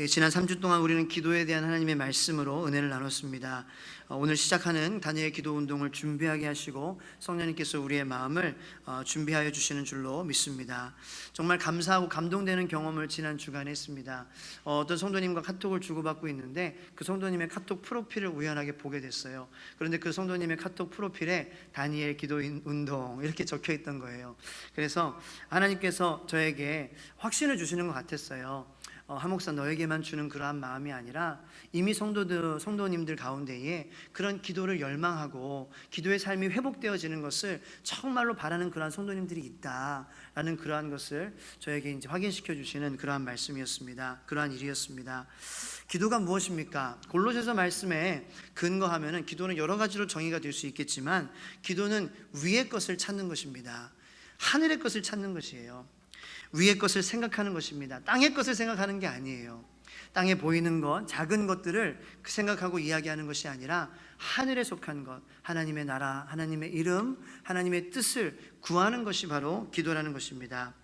지난 3주 동안 우리는 기도에 대한 하나님의 말씀으로 은혜를 나눴습니다. 오늘 시작하는 다니엘 기도 운동을 준비하게 하시고 성령님께서 우리의 마음을 준비하여 주시는 줄로 믿습니다. 정말 감사하고 감동되는 경험을 지난 주간에 했습니다. 어떤 성도님과 카톡을 주고받고 있는데 그 성도님의 카톡 프로필을 우연하게 보게 됐어요. 그런데 그 성도님의 카톡 프로필에 다니엘 기도 운동 이렇게 적혀 있던 거예요. 그래서 하나님께서 저에게 확신을 주시는 것 같았어요. 한 목사 너에게만 주는 그러한 마음이 아니라 이미 성도님들 가운데에 그런 기도를 열망하고 기도의 삶이 회복되어지는 것을 정말로 바라는 그러한 성도님들이 있다라는 그러한 것을 저에게 이제 확인시켜 주시는 그러한 말씀이었습니다. 그러한 일이었습니다. 기도가 무엇입니까? 골로새서 말씀에 근거하면은 기도는 여러 가지로 정의가 될 수 있겠지만 기도는 위의 것을 찾는 것입니다. 하늘의 것을 찾는 것이에요. 위의 것을 생각하는 것입니다. 땅의 것을 생각하는 게 아니에요. 땅에 보이는 것, 작은 것들을 생각하고 이야기하는 것이 아니라 하늘에 속한 것, 하나님의 나라, 하나님의 이름, 하나님의 뜻을 구하는 것이 바로 기도라는 것입니다.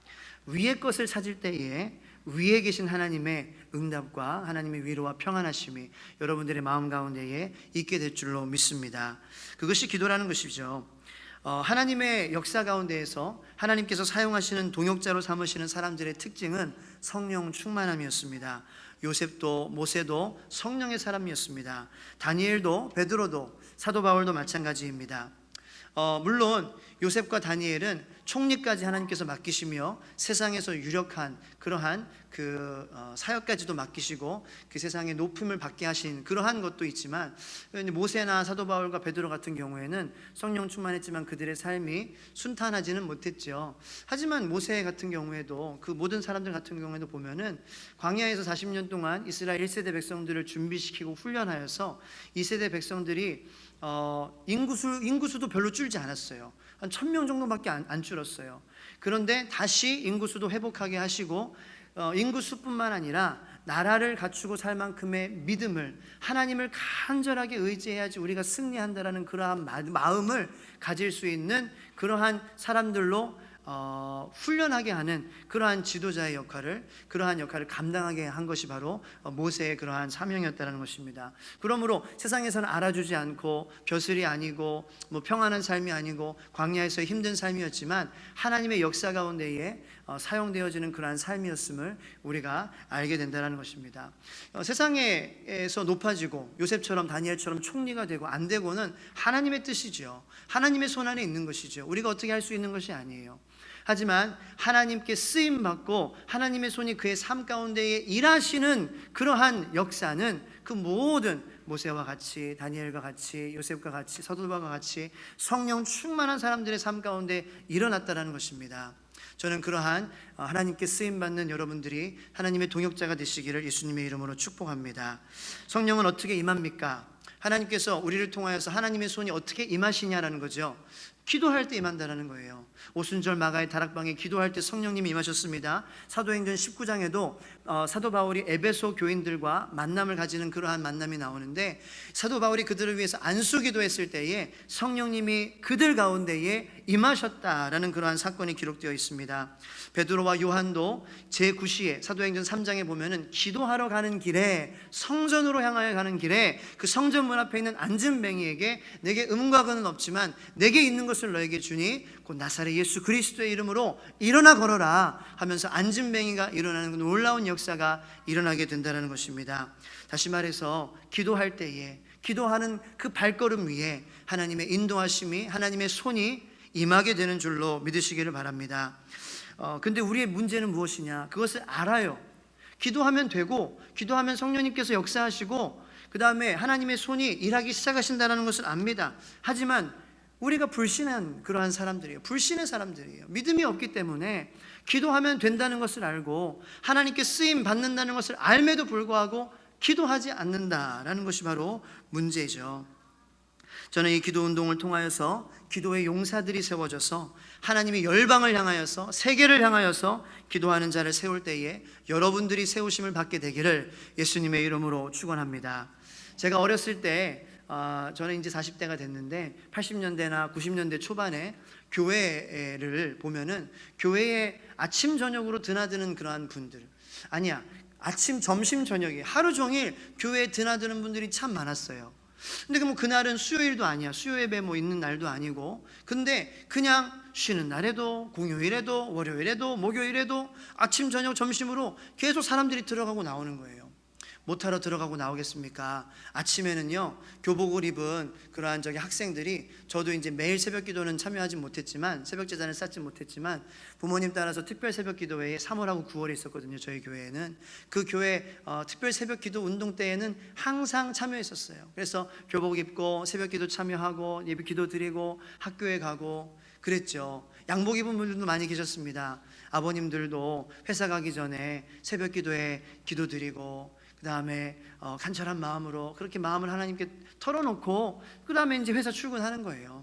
위의 것을 찾을 때에 위에 계신 하나님의 응답과 하나님의 위로와 평안하심이 여러분들의 마음 가운데에 있게 될 줄로 믿습니다. 그것이 기도라는 것이죠. 하나님의 역사 가운데에서 하나님께서 사용하시는 동역자로 삼으시는 사람들의 특징은 성령 충만함이었습니다. 요셉도 모세도 성령의 사람이었습니다. 다니엘도 베드로도 사도 바울도 마찬가지입니다. 물론 요셉과 다니엘은 총리까지 하나님께서 맡기시며 세상에서 유력한 그러한 사역까지도 맡기시고 그 세상의 높음을 받게 하신 그러한 것도 있지만, 모세나 사도 바울과 베드로 같은 경우에는 성령 충만했지만 그들의 삶이 순탄하지는 못했죠. 하지만 모세 같은 경우에도 그 모든 사람들 같은 경우에도 보면은 광야에서 40년 동안 이스라엘 1세대 백성들을 준비시키고 훈련하여서 2세대 백성들이 인구수도 별로 줄지 않았어요. 한 1000명 정도밖에 안 줄었어요. 그런데 다시 인구수도 회복하게 하시고 인구수뿐만 아니라 나라를 갖추고 살 만큼의 믿음을, 하나님을 간절하게 의지해야지 우리가 승리한다라는 그러한 마음을 가질 수 있는 그러한 사람들로 훈련하게 하는 그러한 지도자의 그러한 역할을 감당하게 한 것이 바로 모세의 그러한 사명이었다는 것입니다. 그러므로 세상에서는 알아주지 않고 벼슬이 아니고 평안한 삶이 아니고 광야에서 힘든 삶이었지만 하나님의 역사 가운데에 사용되어지는 그러한 삶이었음을 우리가 알게 된다는 것입니다. 세상에서 높아지고 요셉처럼 다니엘처럼 총리가 되고 안 되고는 하나님의 뜻이죠. 하나님의 손 안에 있는 것이죠. 우리가 어떻게 할 수 있는 것이 아니에요. 하지만 하나님께 쓰임받고 하나님의 손이 그의 삶 가운데에 일하시는 그러한 역사는 그 모든 모세와 같이, 다니엘과 같이, 요셉과 같이, 사도바울과 같이 성령 충만한 사람들의 삶 가운데 일어났다는 것입니다. 저는 그러한 하나님께 쓰임받는 여러분들이 하나님의 동역자가 되시기를 예수님의 이름으로 축복합니다. 성령은 어떻게 임합니까? 하나님께서 우리를 통하여서 하나님의 손이 어떻게 임하시냐라는 거죠. 기도할 때 임한다는 거예요. 오순절 마가의 다락방에 기도할 때 성령님이 임하셨습니다. 사도행전 19장에도 사도 바울이 에베소 교인들과 만남을 가지는 그러한 만남이 나오는데, 사도 바울이 그들을 위해서 안수 기도했을 때에 성령님이 그들 가운데에 임하셨다라는 그러한 사건이 기록되어 있습니다. 베드로와 요한도 제9시에 사도행전 3장에 보면은 기도하러 가는 길에, 성전으로 향하여 가는 길에 그 성전 문 앞에 있는 앉은뱅이에게 내게 음과 근은 없지만 내게 있는 것을 너에게 주니 곧 나사렛 예수 그리스도의 이름으로 일어나 걸어라 하면서 앉은뱅이가 일어나는 그 놀라운 역사가 일어나게 된다는 것입니다. 다시 말해서 기도할 때에, 기도하는 그 발걸음 위에 하나님의 인도하심이, 하나님의 손이 임하게 되는 줄로 믿으시기를 바랍니다. 근데 우리의 문제는 무엇이냐? 그것을 알아요. 기도하면 되고, 기도하면 성령님께서 역사하시고 그 다음에 하나님의 손이 일하기 시작하신다는 것을 압니다. 하지만 우리가 불신한 그러한 사람들이에요. 불신의 사람들이에요. 믿음이 없기 때문에 기도하면 된다는 것을 알고 하나님께 쓰임 받는다는 것을 알매도 불구하고 기도하지 않는다라는 것이 바로 문제죠. 저는 이 기도 운동을 통하여서 기도의 용사들이 세워져서 하나님이 열방을 향하여서, 세계를 향하여서 기도하는 자를 세울 때에 여러분들이 세우심을 받게 되기를 예수님의 이름으로 축원합니다. 제가 어렸을 때 저는 이제 40대가 됐는데 80년대나 90년대 초반에 교회를 보면은 교회에 아침 저녁으로 드나드는 그러한 분들, 아니야 아침, 점심, 저녁에 하루 종일 교회에 드나드는 분들이 참 많았어요. 근데 뭐 그날은 수요일도 아니야. 수요 예배 뭐 있는 날도 아니고. 근데 그냥 쉬는 날에도, 공휴일에도, 월요일에도, 목요일에도 아침, 저녁, 점심으로 계속 사람들이 들어가고 나오는 거예요. 못하러 들어가고 나오겠습니까? 아침에는요, 교복을 입은 그러한 학생들이, 저도 이제 매일 새벽 기도는 참여하지 못했지만, 새벽 제단을 쌓지 못했지만, 부모님 따라서 특별 새벽 기도회에 3월하고 9월에 있었거든요. 저희 교회에는. 그 교회 특별 새벽 기도 운동 때에는 항상 참여했었어요. 그래서 교복 입고 새벽 기도 참여하고 예배 기도 드리고 학교에 가고 그랬죠. 양복 입은 분들도 많이 계셨습니다. 아버님들도 회사 가기 전에 새벽 기도에 기도 드리고, 그 다음에 간절한 마음으로 그렇게 마음을 하나님께 털어놓고 그 다음에 이제 회사 출근하는 거예요.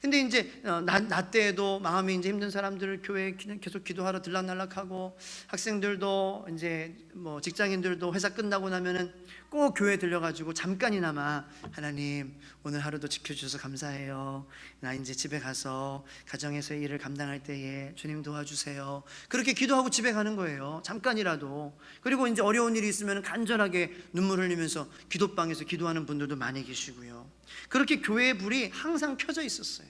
근데 이제 나 때에도 마음이 이제 힘든 사람들을 교회에 계속 기도하러 들락날락하고, 학생들도 이제 뭐 직장인들도 회사 끝나고 나면은 꼭 교회 들려가지고 잠깐이나마 하나님 오늘 하루도 지켜주셔서 감사해요. 나 이제 집에 가서 가정에서의 일을 감당할 때에 주님 도와주세요. 그렇게 기도하고 집에 가는 거예요. 잠깐이라도. 그리고 이제 어려운 일이 있으면 간절하게 눈물 흘리면서 기도방에서 기도하는 분들도 많이 계시고요. 그렇게 교회의 불이 항상 켜져 있었어요.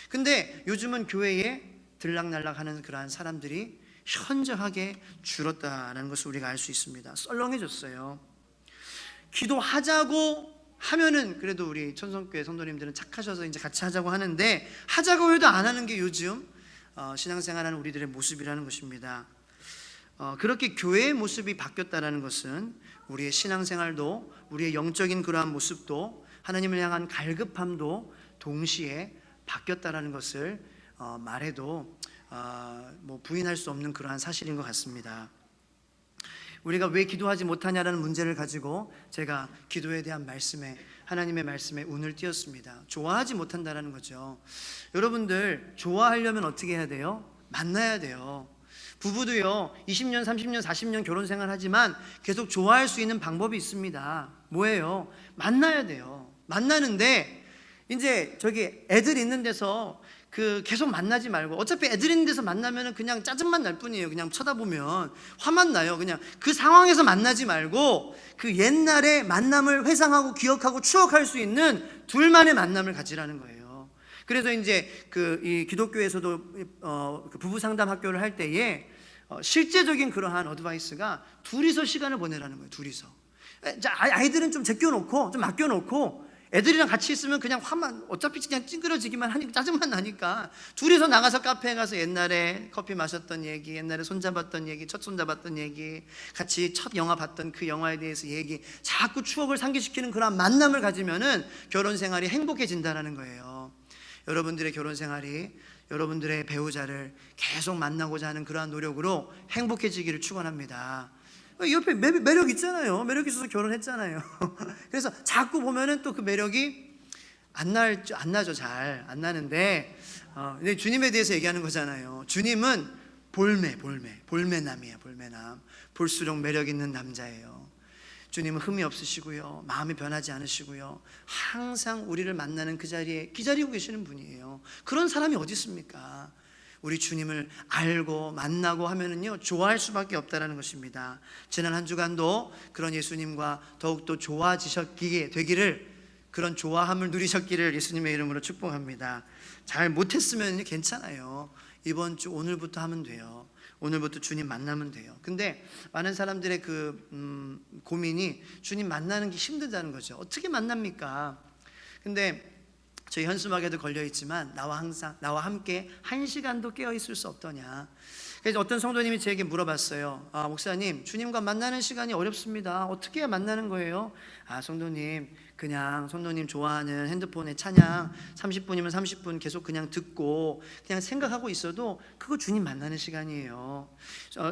근데 요즘은 교회에 들락날락하는 그러한 사람들이 현저하게 줄었다는 것을 우리가 알 수 있습니다. 썰렁해졌어요. 기도하자고 하면은 그래도 우리 천성교회 성도님들은 착하셔서 이제 같이 하자고 하는데, 하자고 해도 안 하는 게 요즘 신앙생활하는 우리들의 모습이라는 것입니다. 그렇게 교회의 모습이 바뀌었다는 것은 우리의 신앙생활도, 우리의 영적인 그러한 모습도, 하나님을 향한 갈급함도 동시에 바뀌었다는 것을 말해도 뭐 부인할 수 없는 그러한 사실인 것 같습니다. 우리가 왜 기도하지 못하냐라는 문제를 가지고 제가 기도에 대한 말씀에, 하나님의 말씀에 운을 띄웠습니다. 좋아하지 못한다라는 거죠. 여러분들, 좋아하려면 어떻게 해야 돼요? 만나야 돼요. 부부도요, 20년, 30년, 40년 결혼 생활 하지만 계속 좋아할 수 있는 방법이 있습니다. 뭐예요? 만나야 돼요. 만나는데 이제 애들 있는 데서 계속 만나지 말고, 어차피 애들 있는 데서 만나면 그냥 짜증만 날 뿐이에요. 그냥 쳐다보면 화만 나요. 그냥 그 상황에서 만나지 말고 그 옛날의 만남을 회상하고 기억하고 추억할 수 있는 둘만의 만남을 가지라는 거예요. 그래서 이제 이 기독교에서도 부부 상담 학교를 할 때에 실제적인 그러한 어드바이스가 둘이서 시간을 보내라는 거예요. 둘이서. 아이들은 좀 제껴놓고 좀 맡겨놓고, 애들이랑 같이 있으면 그냥 화만, 어차피 그냥 찡그러지기만 하니까 짜증만 나니까 둘이서 나가서 카페에 가서 옛날에 커피 마셨던 얘기, 옛날에 손잡았던 얘기, 첫 손잡았던 얘기, 같이 첫 영화 봤던 그 영화에 대해서 얘기, 자꾸 추억을 상기시키는 그런 만남을 가지면은 결혼 생활이 행복해진다는 거예요. 여러분들의 결혼 생활이 여러분들의 배우자를 계속 만나고자 하는 그러한 노력으로 행복해지기를 축원합니다. 옆에 매력 있잖아요. 매력 있어서 결혼했잖아요. 그래서 자꾸 보면은 또 그 매력이 안 나죠. 잘 안 나는데, 근데 주님에 대해서 얘기하는 거잖아요. 주님은 볼매남이에요. 볼매남. 볼수록 매력 있는 남자예요. 주님은 흠이 없으시고요, 마음이 변하지 않으시고요, 항상 우리를 만나는 그 자리에 기다리고 계시는 분이에요. 그런 사람이 어디 있습니까? 우리 주님을 알고 만나고 하면은요, 좋아할 수밖에 없다라는 것입니다. 지난 한 주간도 그런 예수님과 더욱더 좋아지셨기에 되기를, 그런 좋아함을 누리셨기를 예수님의 이름으로 축복합니다. 잘 못했으면 괜찮아요. 이번 주 오늘부터 하면 돼요. 오늘부터 주님 만나면 돼요. 근데 많은 사람들의 고민이 주님 만나는 게 힘들다는 거죠. 어떻게 만납니까? 근데 저희 현수막에도 걸려있지만 나와 함께 1시간도 깨어있을 수 없더냐. 그래서 어떤 성도님이 제게 물어봤어요. 목사님, 주님과 만나는 시간이 어렵습니다. 어떻게 해야 만나는 거예요? 성도님, 그냥 성도님 좋아하는 핸드폰에 찬양 30분이면 30분 계속 그냥 듣고 그냥 생각하고 있어도 그거 주님 만나는 시간이에요.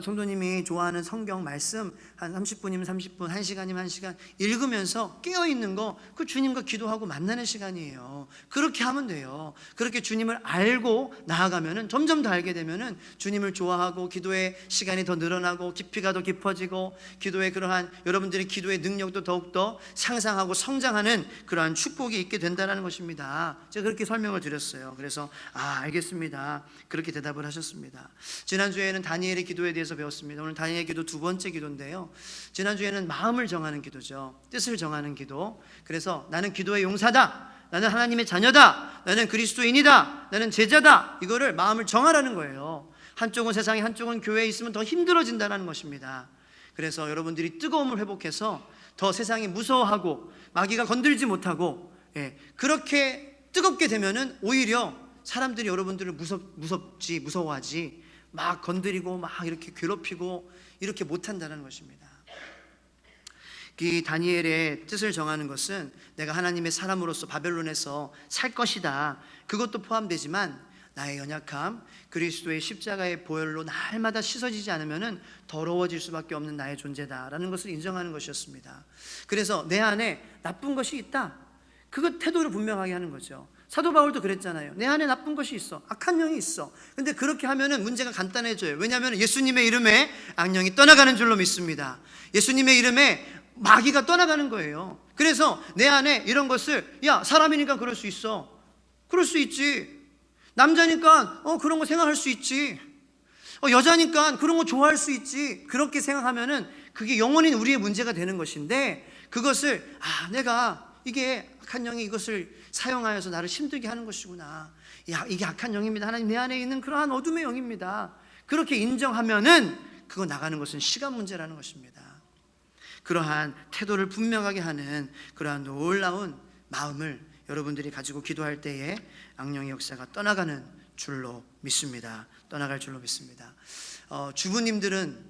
성도님이 좋아하는 성경 말씀 한 30분이면 30분, 1시간이면 1시간 읽으면서 깨어있는 거, 그 주님과 기도하고 만나는 시간이에요. 그렇게 하면 돼요. 그렇게 주님을 알고 나아가면은 점점 더 알게 되면은 주님을 좋아하고 강화하고 기도의 시간이 더 늘어나고 깊이가 더 깊어지고 기도의 그러한 여러분들의 기도의 능력도 더욱더 상상하고 성장하는 그러한 축복이 있게 된다는 것입니다. 제가 그렇게 설명을 드렸어요. 그래서 알겠습니다, 그렇게 대답을 하셨습니다. 지난주에는 다니엘의 기도에 대해서 배웠습니다. 오늘 다니엘의 기도 두 번째 기도인데요, 지난주에는 마음을 정하는 기도죠. 뜻을 정하는 기도. 그래서 나는 기도의 용사다, 나는 하나님의 자녀다, 나는 그리스도인이다, 나는 제자다, 이거를 마음을 정하라는 거예요. 한쪽은 세상에, 한쪽은 교회에 있으면 더 힘들어진다는 것입니다. 그래서 여러분들이 뜨거움을 회복해서 더 세상이 무서워하고 마귀가 건들지 못하고, 그렇게 뜨겁게 되면은 오히려 사람들이 여러분들을 무서워하지 막 건드리고 막 이렇게 괴롭히고 이렇게 못한다는 것입니다. 이 다니엘의 뜻을 정하는 것은 내가 하나님의 사람으로서 바벨론에서 살 것이다, 그것도 포함되지만 나의 연약함, 그리스도의 십자가의 보혈로 날마다 씻어지지 않으면 더러워질 수밖에 없는 나의 존재다라는 것을 인정하는 것이었습니다. 그래서 내 안에 나쁜 것이 있다, 그것 태도를 분명하게 하는 거죠. 사도 바울도 그랬잖아요. 내 안에 나쁜 것이 있어, 악한 영이 있어. 근데 그렇게 하면은 문제가 간단해져요. 왜냐하면 예수님의 이름에 악령이 떠나가는 줄로 믿습니다. 예수님의 이름에 마귀가 떠나가는 거예요. 그래서 내 안에 이런 것을, 야, 사람이니까 그럴 수 있어, 그럴 수 있지, 남자니까 그런 거 생각할 수 있지, 여자니까 그런 거 좋아할 수 있지, 그렇게 생각하면은 그게 영원히 우리의 문제가 되는 것인데, 그것을 내가 이게 악한 영이 이것을 사용하여서 나를 힘들게 하는 것이구나, 이게 악한 영입니다, 하나님 내 안에 있는 그러한 어둠의 영입니다, 그렇게 인정하면은 그거 나가는 것은 시간 문제라는 것입니다. 그러한 태도를 분명하게 하는 그러한 놀라운 마음을 여러분들이 가지고 기도할 때에 악령의 역사가 떠나가는 줄로 믿습니다. 떠나갈 줄로 믿습니다. 주부님들은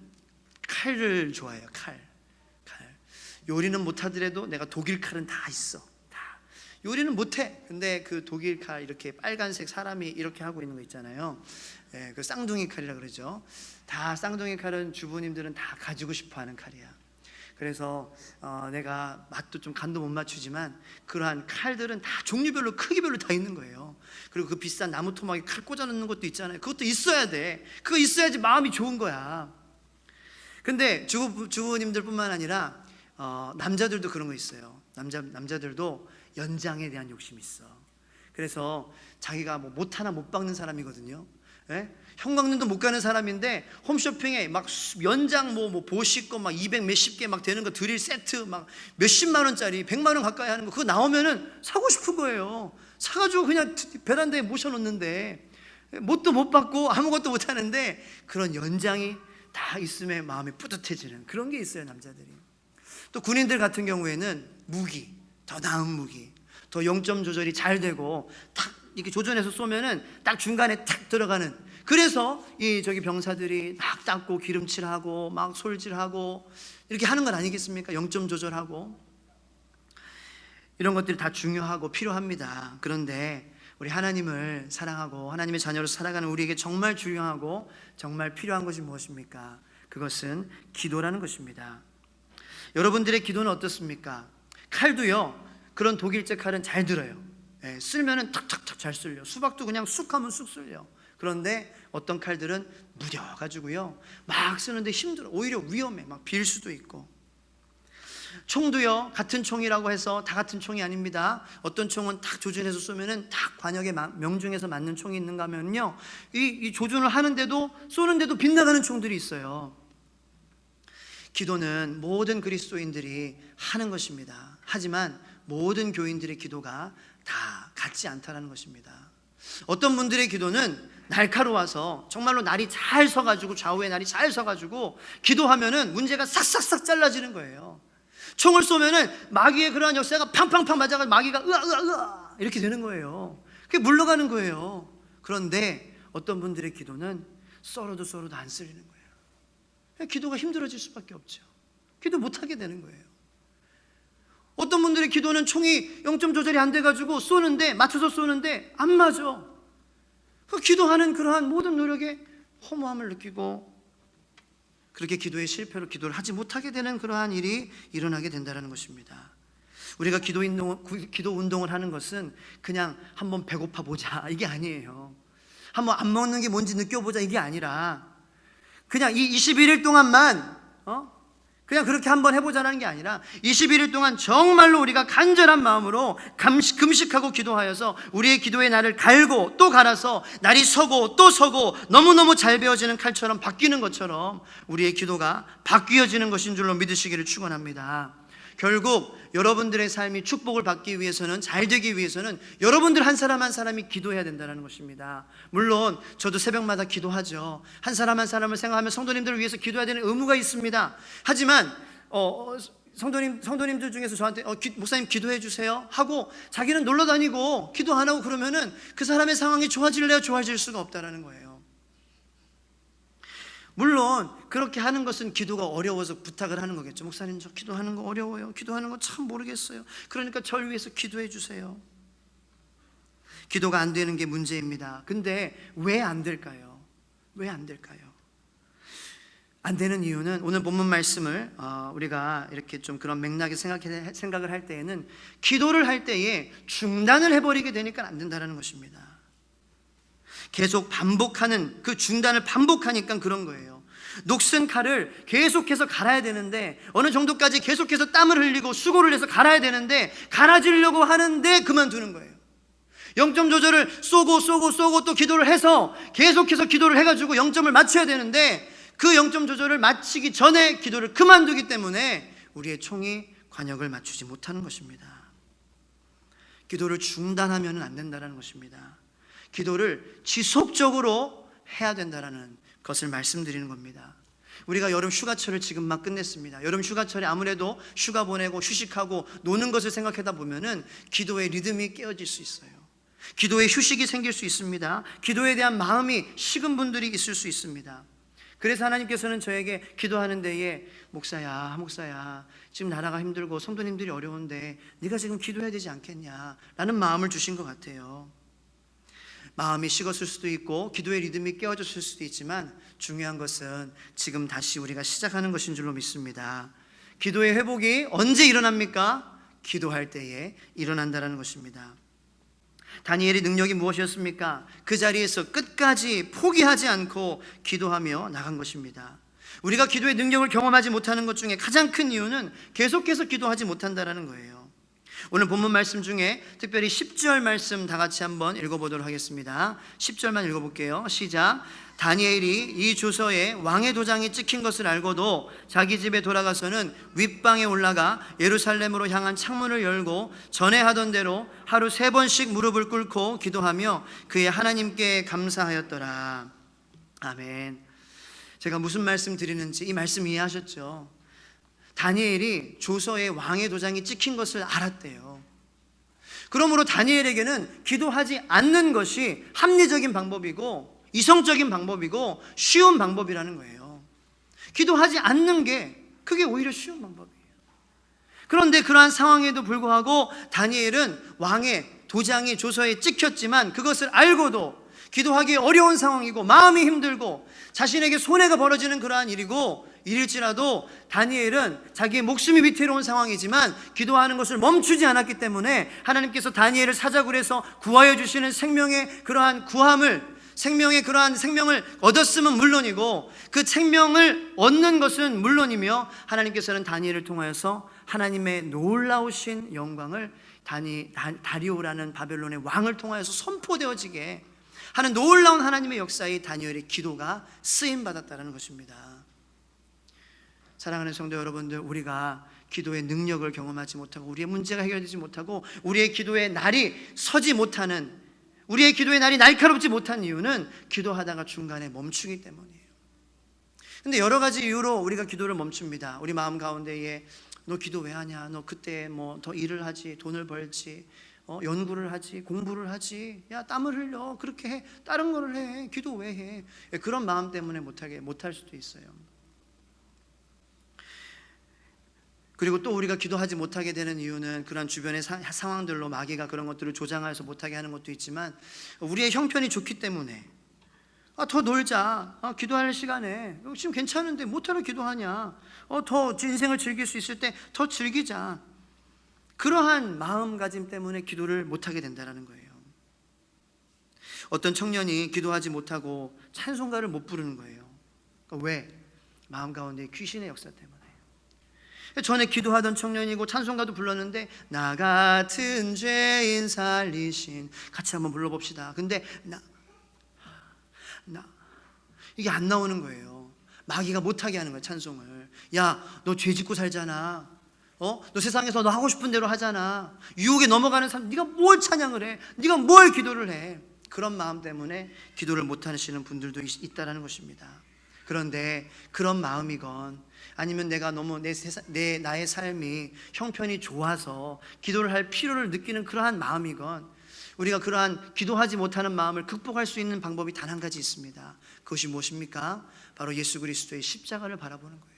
칼을 좋아해요. 칼. 요리는 못하더라도 내가 독일 칼은 다 있어. 다. 요리는 못해. 근데 그 독일 칼, 이렇게 빨간색 사람이 이렇게 하고 있는 거 있잖아요. 그 쌍둥이 칼이라 그러죠. 다 쌍둥이 칼은 주부님들은 다 가지고 싶어하는 칼이야. 그래서 내가 맛도 좀 간도 못 맞추지만 그러한 칼들은 다 종류별로 크기별로 다 있는 거예요. 그리고 그 비싼 나무 토막에 칼 꽂아 넣는 것도 있잖아요. 그것도 있어야 돼. 그거 있어야지 마음이 좋은 거야. 근데 주부님들 뿐만 아니라 남자들도 그런 거 있어요. 남자들도 연장에 대한 욕심이 있어. 그래서 자기가 못하나 못 박는 사람이거든요. 형광등도 못 가는 사람인데 홈쇼핑에 막 연장 보식 거 막 200 몇십 개 막 되는 거 드릴 세트 막 몇십만 원짜리 100만 원 가까이 하는 거, 그거 나오면은 사고 싶은 거예요. 사가지고 그냥 베란다에 모셔놓는데 못도 못 받고 아무것도 못 하는데 그런 연장이 다 있음에 마음이 뿌듯해지는 그런 게 있어요, 남자들이. 또 군인들 같은 경우에는 무기, 더 나은 무기, 더 0점 조절이 잘 되고 탁 이렇게 조준해서 쏘면은 딱 중간에 탁 들어가는, 그래서 저기 병사들이 막 닦고 기름칠하고 막 솔질하고 이렇게 하는 건 아니겠습니까? 0점 조절하고 이런 것들이 다 중요하고 필요합니다. 그런데 우리 하나님을 사랑하고 하나님의 자녀로 살아가는 우리에게 정말 중요하고 정말 필요한 것이 무엇입니까? 그것은 기도라는 것입니다. 여러분들의 기도는 어떻습니까? 칼도요, 그런 독일제 칼은 잘 들어요. 쓸면은 탁탁탁 잘 쓸려. 수박도 그냥 쑥 하면 쑥 쓸려. 그런데 어떤 칼들은 무뎌가지고요 막 쓰는데 힘들어, 오히려 위험해, 막 빌 수도 있고. 총도요, 같은 총이라고 해서 다 같은 총이 아닙니다. 어떤 총은 딱 조준해서 쏘면은 딱 관역에 명중해서 맞는 총이 있는가 하면요, 이 조준을 하는데도 쏘는데도 빗나가는 총들이 있어요. 기도는 모든 그리스도인들이 하는 것입니다. 하지만 모든 교인들의 기도가 다 같지 않다는 것입니다. 어떤 분들의 기도는 날카로워서 정말로 날이 잘 서가지고, 좌우에 날이 잘 서가지고 기도하면은 문제가 싹싹싹 잘라지는 거예요. 총을 쏘면은 마귀의 그러한 역사가 팡팡팡 맞아가지고 마귀가 으아 이렇게 되는 거예요. 그게 물러가는 거예요. 그런데 어떤 분들의 기도는 썰어도 안 쓸리는 거예요. 기도가 힘들어질 수밖에 없죠. 기도 못하게 되는 거예요. 어떤 분들의 기도는 총이 0점 조절이 안 돼가지고 쏘는데, 맞춰서 쏘는데 안 맞아. 그 기도하는 그러한 모든 노력에 허무함을 느끼고 그렇게 기도의 실패로 기도를 하지 못하게 되는 그러한 일이 일어나게 된다는 것입니다. 우리가 기도 운동을 하는 것은 그냥 한번 배고파 보자 이게 아니에요. 한번 안 먹는 게 뭔지 느껴보자 이게 아니라 그냥 이 21일 동안만 그냥 그렇게 한번 해보자는 게 아니라 21일 동안 정말로 우리가 간절한 마음으로 금식하고 기도하여서 우리의 기도의 날을 갈고 또 갈아서 날이 서고 또 서고 너무너무 잘 베어지는 칼처럼 바뀌는 것처럼 우리의 기도가 바뀌어지는 것인 줄로 믿으시기를 축원합니다. 결국 여러분들의 삶이 축복을 받기 위해서는, 잘 되기 위해서는 여러분들 한 사람 한 사람이 기도해야 된다는 것입니다. 물론 저도 새벽마다 기도하죠. 한 사람 한 사람을 생각하며 성도님들을 위해서 기도해야 되는 의무가 있습니다. 하지만 성도님들 중에서 저한테 목사님 기도해 주세요 하고 자기는 놀러 다니고 기도 안 하고 그러면은 그 사람의 상황이 좋아질래야 좋아질 수가 없다라는 거예요. 물론 그렇게 하는 것은 기도가 어려워서 부탁을 하는 거겠죠. 목사님 저 기도하는 거 어려워요. 기도하는 거 참 모르겠어요. 그러니까 저를 위해서 기도해 주세요. 기도가 안 되는 게 문제입니다. 근데 왜 안 될까요? 왜 안 될까요? 안 되는 이유는 오늘 본문 말씀을 우리가 이렇게 좀 그런 맥락에 생각을 할 때에는 기도를 할 때에 중단을 해버리게 되니까 안 된다는 것입니다. 계속 반복하는 그 중단을 반복하니까 그런 거예요. 녹슨 칼을 계속해서 갈아야 되는데 어느 정도까지 계속해서 땀을 흘리고 수고를 해서 갈아야 되는데 갈아지려고 하는데 그만두는 거예요. 0점 조절을 쏘고 또 기도를 해서 계속해서 기도를 해가지고 0점을 맞춰야 되는데 그 0점 조절을 마치기 전에 기도를 그만두기 때문에 우리의 총이 관역을 맞추지 못하는 것입니다. 기도를 중단하면 안 된다는 것입니다. 기도를 지속적으로 해야 된다는 것을 말씀드리는 겁니다. 우리가 여름 휴가철을 지금 막 끝냈습니다. 여름 휴가철에 아무래도 휴가 보내고 휴식하고 노는 것을 생각하다 보면은 기도의 리듬이 깨어질 수 있어요. 기도의 휴식이 생길 수 있습니다. 기도에 대한 마음이 식은 분들이 있을 수 있습니다. 그래서 하나님께서는 저에게 기도하는 데에 목사야 지금 나라가 힘들고 성도님들이 어려운데 네가 지금 기도해야 되지 않겠냐 라는 마음을 주신 것 같아요. 마음이 식었을 수도 있고 기도의 리듬이 깨어졌을 수도 있지만 중요한 것은 지금 다시 우리가 시작하는 것인 줄로 믿습니다. 기도의 회복이 언제 일어납니까? 기도할 때에 일어난다는 것입니다. 다니엘의 능력이 무엇이었습니까? 그 자리에서 끝까지 포기하지 않고 기도하며 나간 것입니다. 우리가 기도의 능력을 경험하지 못하는 것 중에 가장 큰 이유는 계속해서 기도하지 못한다는 거예요. 오늘 본문 말씀 중에 특별히 10절 말씀 다 같이 한번 읽어보도록 하겠습니다. 10절만 읽어볼게요. 시작. 다니엘이 이 주서에 왕의 도장이 찍힌 것을 알고도 자기 집에 돌아가서는 윗방에 올라가 예루살렘으로 향한 창문을 열고 전에 하던 대로 하루 3번씩 무릎을 꿇고 기도하며 그의 하나님께 감사하였더라. 아멘. 제가 무슨 말씀 드리는지 이 말씀 이해하셨죠? 다니엘이 조서에 왕의 도장이 찍힌 것을 알았대요. 그러므로 다니엘에게는 기도하지 않는 것이 합리적인 방법이고 이성적인 방법이고 쉬운 방법이라는 거예요. 기도하지 않는 게 그게 오히려 쉬운 방법이에요. 그런데 그러한 상황에도 불구하고 다니엘은 왕의 도장이 조서에 찍혔지만 그것을 알고도 기도하기 어려운 상황이고 마음이 힘들고 자신에게 손해가 벌어지는 그러한 일일지라도 다니엘은 자기의 목숨이 위태로운 상황이지만 기도하는 것을 멈추지 않았기 때문에 하나님께서 다니엘을 사자굴 해서 구하여 주시는 생명의 그러한 생명을 얻었음은 물론이고 그 생명을 얻는 것은 물론이며 하나님께서는 다니엘을 통하여서 하나님의 놀라우신 영광을 다리오라는 바벨론의 왕을 통하여서 선포되어지게 하는 놀라운 하나님의 역사에 다니엘의 기도가 쓰임받았다는 것입니다. 사랑하는 성도 여러분들, 우리가 기도의 능력을 경험하지 못하고 우리의 문제가 해결되지 못하고 우리의 기도의 날이 서지 못하는, 우리의 기도의 날이 날카롭지 못한 이유는 기도하다가 중간에 멈추기 때문이에요. 근데 여러 가지 이유로 우리가 기도를 멈춥니다. 우리 마음 가운데에 너 기도 왜 하냐, 너 그때 뭐 더 일을 하지, 돈을 벌지, 연구를 하지, 공부를 하지, 야 땀을 흘려, 그렇게 해, 다른 거를 해, 기도 왜 해? 그런 마음 때문에 못할 수도 있어요. 그리고 또 우리가 기도하지 못하게 되는 이유는 그런 주변의 상황들로 마귀가 그런 것들을 조장해서 못하게 하는 것도 있지만 우리의 형편이 좋기 때문에 더 놀자, 기도할 시간에 지금 괜찮은데 못하러 기도하냐, 더 인생을 즐길 수 있을 때 더 즐기자, 그러한 마음가짐 때문에 기도를 못하게 된다는 거예요. 어떤 청년이 기도하지 못하고 찬송가를 못 부르는 거예요. 그러니까 왜? 마음 가운데 귀신의 역사 때문에. 전에 기도하던 청년이고 찬송가도 불렀는데 나 같은 죄인 살리신, 같이 한번 불러봅시다. 근데 이게 안 나오는 거예요. 마귀가 못하게 하는 거예요, 찬송을. 야, 너 죄 짓고 살잖아. 너 세상에서 너 하고 싶은 대로 하잖아. 유혹에 넘어가는 사람, 네가 뭘 찬양을 해? 네가 뭘 기도를 해? 그런 마음 때문에 기도를 못 하시는 분들도 있다라는 것입니다. 그런데 그런 마음이건 아니면 내가 너무 나의 삶이 형편이 좋아서 기도를 할 필요를 느끼는 그러한 마음이건, 우리가 그러한 기도하지 못하는 마음을 극복할 수 있는 방법이 단 한 가지 있습니다. 그것이 무엇입니까? 바로 예수 그리스도의 십자가를 바라보는 거예요.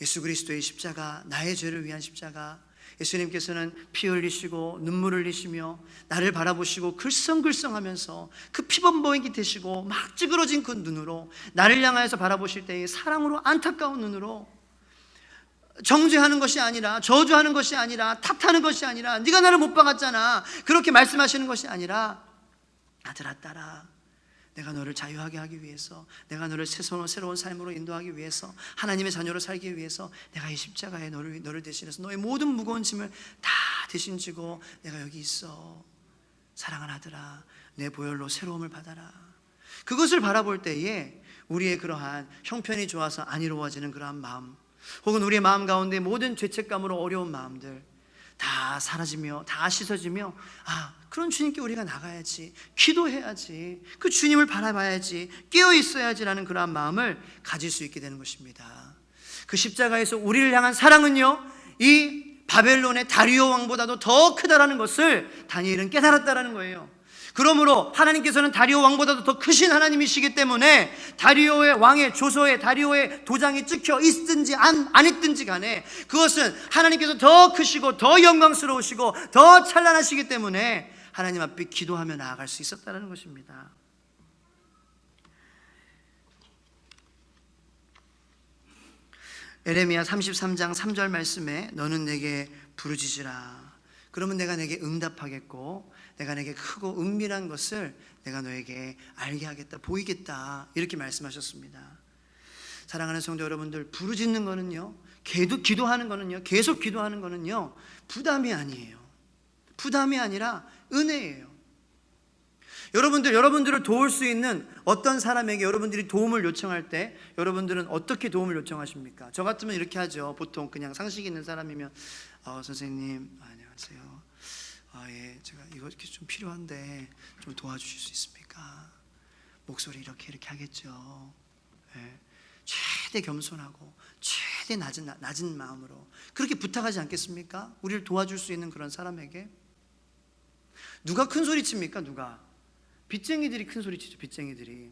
예수 그리스도의 십자가, 나의 죄를 위한 십자가. 예수님께서는 피 흘리시고 눈물 흘리시며 나를 바라보시고 글썽글썽하면서 그 피범벅이 되시고 막 찌그러진 그 눈으로 나를 향하여서 바라보실 때의 사랑으로, 안타까운 눈으로, 정죄하는 것이 아니라, 저주하는 것이 아니라, 탓하는 것이 아니라, 네가 나를 못 박았잖아, 그렇게 말씀하시는 것이 아니라, 아들아 딸아, 내가 너를 자유하게 하기 위해서, 내가 너를 새로운 삶으로 인도하기 위해서, 하나님의 자녀로 살기 위해서 내가 이 십자가에 너를 대신해서 너의 모든 무거운 짐을 다 대신 지고 내가 여기 있어. 사랑하는 아들아, 내 보혈로 새로움을 받아라. 그것을 바라볼 때에 우리의 그러한 형편이 좋아서 안 이루어지는 그러한 마음, 혹은 우리의 마음 가운데 모든 죄책감으로 어려운 마음들 다 사라지며 다 씻어지며, 그런 주님께 우리가 나가야지, 기도해야지, 그 주님을 바라봐야지, 깨어 있어야지라는 그러한 마음을 가질 수 있게 되는 것입니다. 그 십자가에서 우리를 향한 사랑은요, 이 바벨론의 다리오 왕보다도 더 크다라는 것을 다니엘은 깨달았다라는 거예요. 그러므로 하나님께서는 다리오 왕보다도 더 크신 하나님이시기 때문에 다리오의 왕의 조서에 다리오의 도장이 찍혀 있든지 안 있든지 간에 그것은 하나님께서 더 크시고 더 영광스러우시고 더 찬란하시기 때문에 하나님 앞에 기도하며 나아갈 수 있었다는 것입니다. 에레미야 33장 3절 말씀에 너는 내게 부르짖으라. 그러면 내가 내게 응답하겠고 내가 내게 크고 은밀한 것을 내가 너에게 알게 하겠다, 보이겠다, 이렇게 말씀하셨습니다. 사랑하는 성도 여러분들, 부르짖는 거는요, 기도하는 거는요, 계속 기도하는 거는요, 부담이 아니에요. 부담이 아니라 은혜예요. 여러분들을 도울 수 있는 어떤 사람에게 여러분들이 도움을 요청할 때 여러분들은 어떻게 도움을 요청하십니까? 저 같으면 이렇게 하죠. 보통 그냥 상식 있는 사람이면 선생님 안녕하세요. 예, 제가 이거 이렇게 좀 필요한데 좀 도와주실 수 있습니까? 목소리 이렇게 하겠죠. 예, 최대 겸손하고 최대 낮은 마음으로 그렇게 부탁하지 않겠습니까? 우리를 도와줄 수 있는 그런 사람에게. 누가 큰 소리 칩니까? 누가? 빚쟁이들이 큰 소리 치죠. 빚쟁이들이.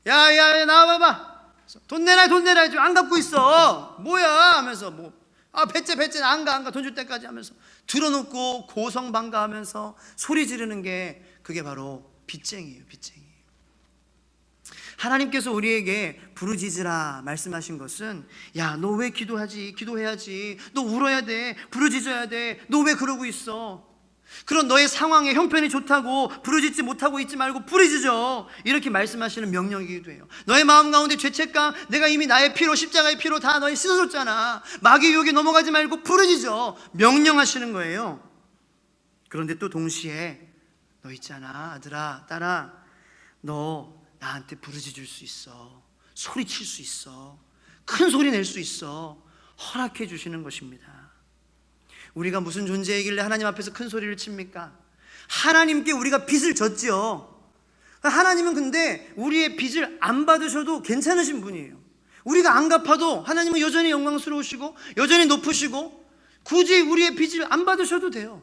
야 나와봐봐. 돈 내놔 지금 안 갚고 있어. 뭐야 하면서 배째 안 가 돈 줄 때까지 하면서 들어놓고 고성방가하면서 소리 지르는 게, 그게 바로 빚쟁이에요. 빚쟁이. 하나님께서 우리에게 부르짖으라 말씀하신 것은, 야, 너 왜 기도해야지, 너 울어야 돼, 부르짖어야 돼, 너 왜 그러고 있어? 그런 너의 상황에 형편이 좋다고 부르짖지 못하고 있지 말고 부르짖어, 이렇게 말씀하시는 명령이기도 해요. 너의 마음 가운데 죄책감, 내가 이미 나의 피로, 십자가의 피로 다 너희 씻어줬잖아, 마귀 유혹에 넘어가지 말고 부르짖어, 명령하시는 거예요. 그런데 또 동시에 너 있잖아, 아들아 딸아, 너 나한테 부르짖을 수 있어, 소리칠 수 있어, 큰 소리 낼 수 있어, 허락해 주시는 것입니다. 우리가 무슨 존재이길래 하나님 앞에서 큰 소리를 칩니까? 하나님께 우리가 빚을 졌죠. 하나님은 근데 우리의 빚을 안 받으셔도 괜찮으신 분이에요. 우리가 안 갚아도 하나님은 여전히 영광스러우시고 여전히 높으시고 굳이 우리의 빚을 안 받으셔도 돼요.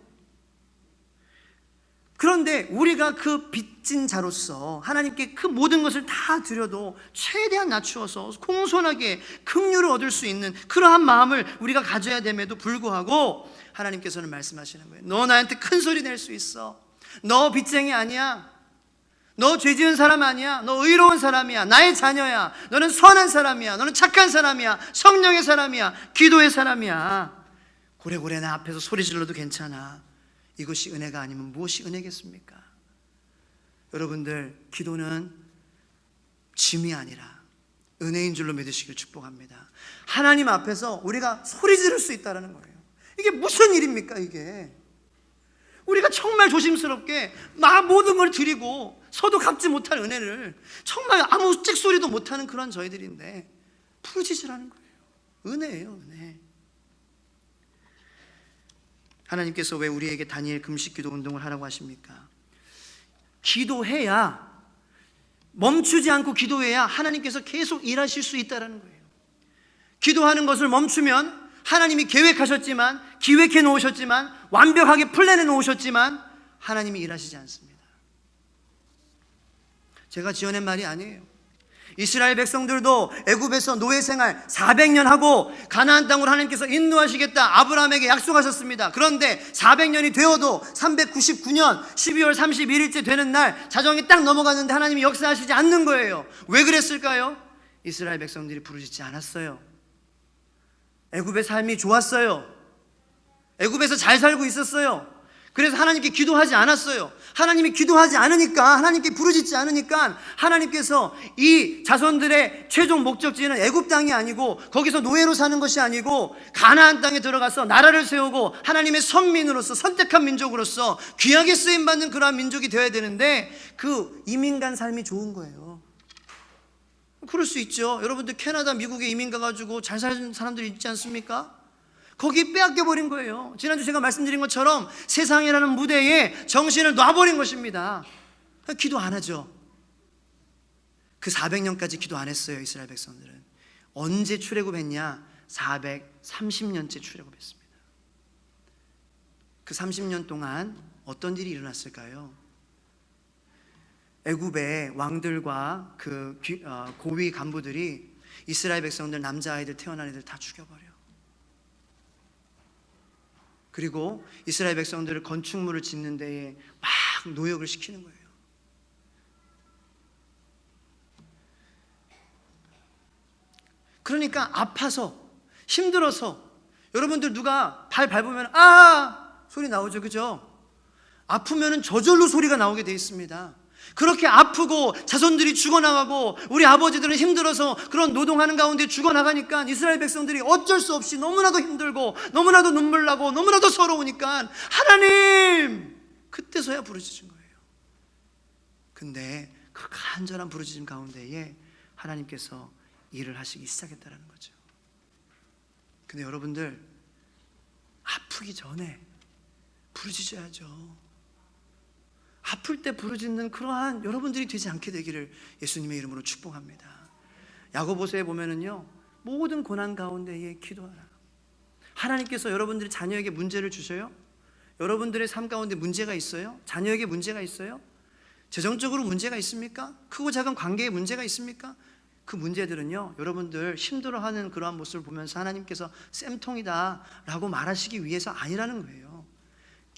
그런데 우리가 그 빚진 자로서 하나님께 그 모든 것을 다 드려도 최대한 낮추어서 공손하게 긍휼을 얻을 수 있는 그러한 마음을 우리가 가져야 됨에도 불구하고 하나님께서는 말씀하시는 거예요. 너 나한테 큰 소리 낼 수 있어. 너 빚쟁이 아니야. 너 죄 지은 사람 아니야. 너 의로운 사람이야. 나의 자녀야. 너는 선한 사람이야. 너는 착한 사람이야. 성령의 사람이야. 기도의 사람이야. 고래고래 나 앞에서 소리 질러도 괜찮아. 이것이 은혜가 아니면 무엇이 은혜겠습니까? 여러분들, 기도는 짐이 아니라 은혜인 줄로 믿으시길 축복합니다. 하나님 앞에서 우리가 소리 지를 수 있다는 거예요. 이게 무슨 일입니까? 이게 우리가 정말 조심스럽게 모든 걸 드리고 서도 갚지 못할 은혜를 정말 아무 찍소리도 못하는 그런 저희들인데 부르짖으라는 거예요. 은혜예요, 은혜. 하나님께서 왜 우리에게 다니엘 금식 기도 운동을 하라고 하십니까? 기도해야, 멈추지 않고 기도해야 하나님께서 계속 일하실 수 있다는 거예요. 기도하는 것을 멈추면 하나님이 계획하셨지만, 기획해 놓으셨지만, 완벽하게 플랜해 놓으셨지만 하나님이 일하시지 않습니다. 제가 지어낸 말이 아니에요. 이스라엘 백성들도 애굽에서 노예 생활 400년 하고 가나안 땅으로 하나님께서 인도하시겠다 아브라함에게 약속하셨습니다. 그런데 400년이 되어도 399년 12월 31일째 되는 날 자정이 딱 넘어갔는데 하나님이 역사하시지 않는 거예요. 왜 그랬을까요? 이스라엘 백성들이 부르짖지 않았어요. 애굽의 삶이 좋았어요. 애굽에서 잘 살고 있었어요. 그래서 하나님께 기도하지 않았어요. 하나님이 기도하지 않으니까, 하나님께 부르짖지 않으니까 하나님께서 이 자손들의 최종 목적지는 애굽 땅이 아니고 거기서 노예로 사는 것이 아니고 가나안 땅에 들어가서 나라를 세우고 하나님의 선민으로서, 선택한 민족으로서 귀하게 쓰임받는 그러한 민족이 되어야 되는데 그 이민 간 삶이 좋은 거예요. 그럴 수 있죠. 여러분들 캐나다, 미국에 이민 가가지고 잘 사는 사람들이 있지 않습니까? 거기 빼앗겨버린 거예요. 지난주 제가 말씀드린 것처럼 세상이라는 무대에 정신을 놔버린 것입니다. 기도 안 하죠. 그 400년까지 기도 안 했어요. 이스라엘 백성들은. 언제 출애굽했냐? 430년째 출애굽했습니다. 그 30년 동안 어떤 일이 일어났을까요? 애굽의 왕들과 그 고위 간부들이 이스라엘 백성들, 남자아이들, 태어난 애들 다 죽여버려요. 그리고 이스라엘 백성들을 건축물을 짓는 데에 막 노역을 시키는 거예요. 그러니까 아파서, 힘들어서, 여러분들 누가 발 밟으면 소리 나오죠, 그죠? 아프면은 저절로 소리가 나오게 돼 있습니다. 그렇게 아프고 자손들이 죽어나가고 우리 아버지들은 힘들어서 그런 노동하는 가운데 죽어나가니까 이스라엘 백성들이 어쩔 수 없이 너무나도 힘들고 너무나도 눈물 나고 너무나도 서러우니까 하나님! 그때서야 부르짖은 거예요. 근데 그 간절한 부르짖음 가운데에 하나님께서 일을 하시기 시작했다는 거죠. 근데 여러분들 아프기 전에 부르짖어야죠. 아플 때 부르짖는 그러한 여러분들이 되지 않게 되기를 예수님의 이름으로 축복합니다. 야고보서에 보면은요, 모든 고난 가운데에 기도하라. 하나님께서 여러분들이 자녀에게 문제를 주셔요? 여러분들의 삶 가운데 문제가 있어요? 자녀에게 문제가 있어요? 재정적으로 문제가 있습니까? 크고 작은 관계에 문제가 있습니까? 그 문제들은요, 여러분들 힘들어하는 그러한 모습을 보면서 하나님께서 쌤통이다 라고 말하시기 위해서 아니라는 거예요.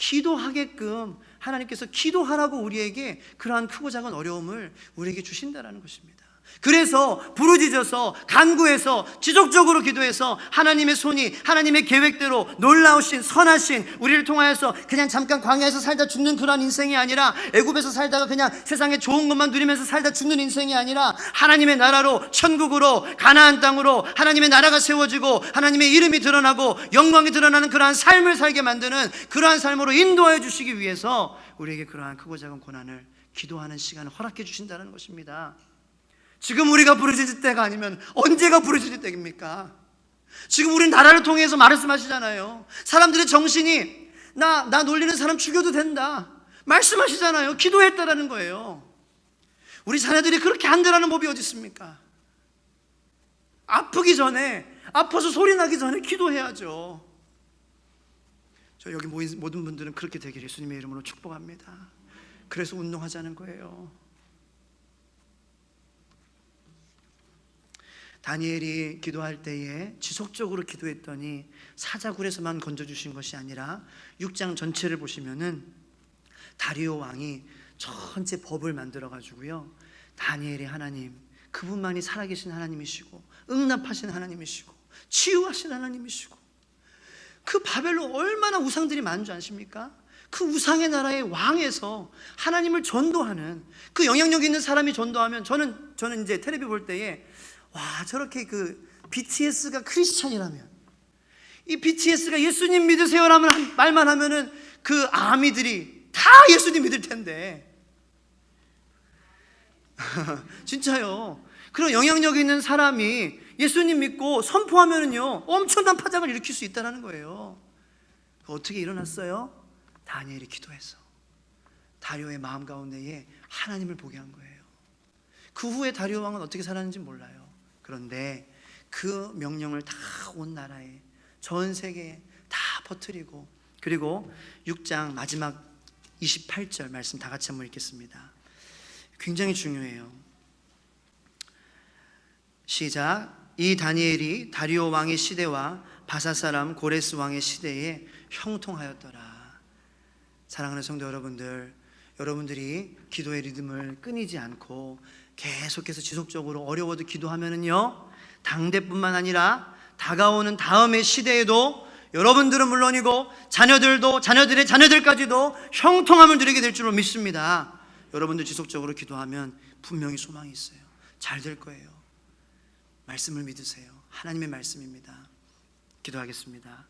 기도하게끔 하나님께서 기도하라고 우리에게 그러한 크고 작은 어려움을 우리에게 주신다라는 것입니다. 그래서 부르짖어서 간구해서 지속적으로 기도해서 하나님의 손이 하나님의 계획대로 놀라우신 선하신 우리를 통하여서 그냥 잠깐 광야에서 살다 죽는 그런 인생이 아니라 애굽에서 살다가 그냥 세상에 좋은 것만 누리면서 살다 죽는 인생이 아니라 하나님의 나라로 천국으로 가나안 땅으로 하나님의 나라가 세워지고 하나님의 이름이 드러나고 영광이 드러나는 그러한 삶을 살게 만드는 그러한 삶으로 인도하여 주시기 위해서 우리에게 그러한 크고 작은 고난을 기도하는 시간을 허락해 주신다는 것입니다. 지금 우리가 부르짖을 때가 아니면 언제가 부르짖을 때입니까? 지금 우린 나라를 통해서 말씀하시잖아요. 사람들의 정신이 나 놀리는 사람 죽여도 된다 말씀하시잖아요. 기도했다라는 거예요. 우리 자녀들이 그렇게 안 되라는 법이 어디 있습니까? 아프기 전에, 아파서 소리 나기 전에 기도해야죠. 저 여기 모인 모든 분들은 그렇게 되기를 예수님의 이름으로 축복합니다. 그래서 운동하자는 거예요. 다니엘이 기도할 때에 지속적으로 기도했더니 사자굴에서만 건져주신 것이 아니라 6장 전체를 보시면은 다리오 왕이 전체 법을 만들어 가지고요, 다니엘이 하나님, 그분만이 살아계신 하나님이시고 응답하신 하나님이시고 치유하신 하나님이시고 그 바벨론 얼마나 우상들이 많은 줄 아십니까? 그 우상의 나라의 왕에서 하나님을 전도하는 그 영향력 있는 사람이 전도하면 저는 이제 텔레비 볼 때에 와, 저렇게 그 BTS가 크리스찬이라면, 이 BTS가 예수님 믿으세요라는 말만 하면은 그 아미들이 다 예수님 믿을 텐데 진짜요. 그런 영향력 있는 사람이 예수님 믿고 선포하면은요 엄청난 파장을 일으킬 수 있다는 거예요. 어떻게 일어났어요? 다니엘이 기도해서 다리오의 마음 가운데에 하나님을 보게 한 거예요. 그 후에 다리오 왕은 어떻게 살았는지 몰라요. 그런데 그 명령을 다 온 나라에, 전 세계에 다 퍼뜨리고, 그리고 6장 마지막 28절 말씀 다 같이 한번 읽겠습니다. 굉장히 중요해요. 시작. 이 다니엘이 다리오 왕의 시대와 바사 사람 고레스 왕의 시대에 형통하였더라. 사랑하는 성도 여러분들, 여러분들이 기도의 리듬을 끊이지 않고 계속해서 지속적으로 어려워도 기도하면은요, 당대뿐만 아니라 다가오는 다음의 시대에도 여러분들은 물론이고 자녀들도, 자녀들의 자녀들까지도 형통함을 누리게 될 줄로 믿습니다. 여러분들 지속적으로 기도하면 분명히 소망이 있어요. 잘 될 거예요. 말씀을 믿으세요. 하나님의 말씀입니다. 기도하겠습니다.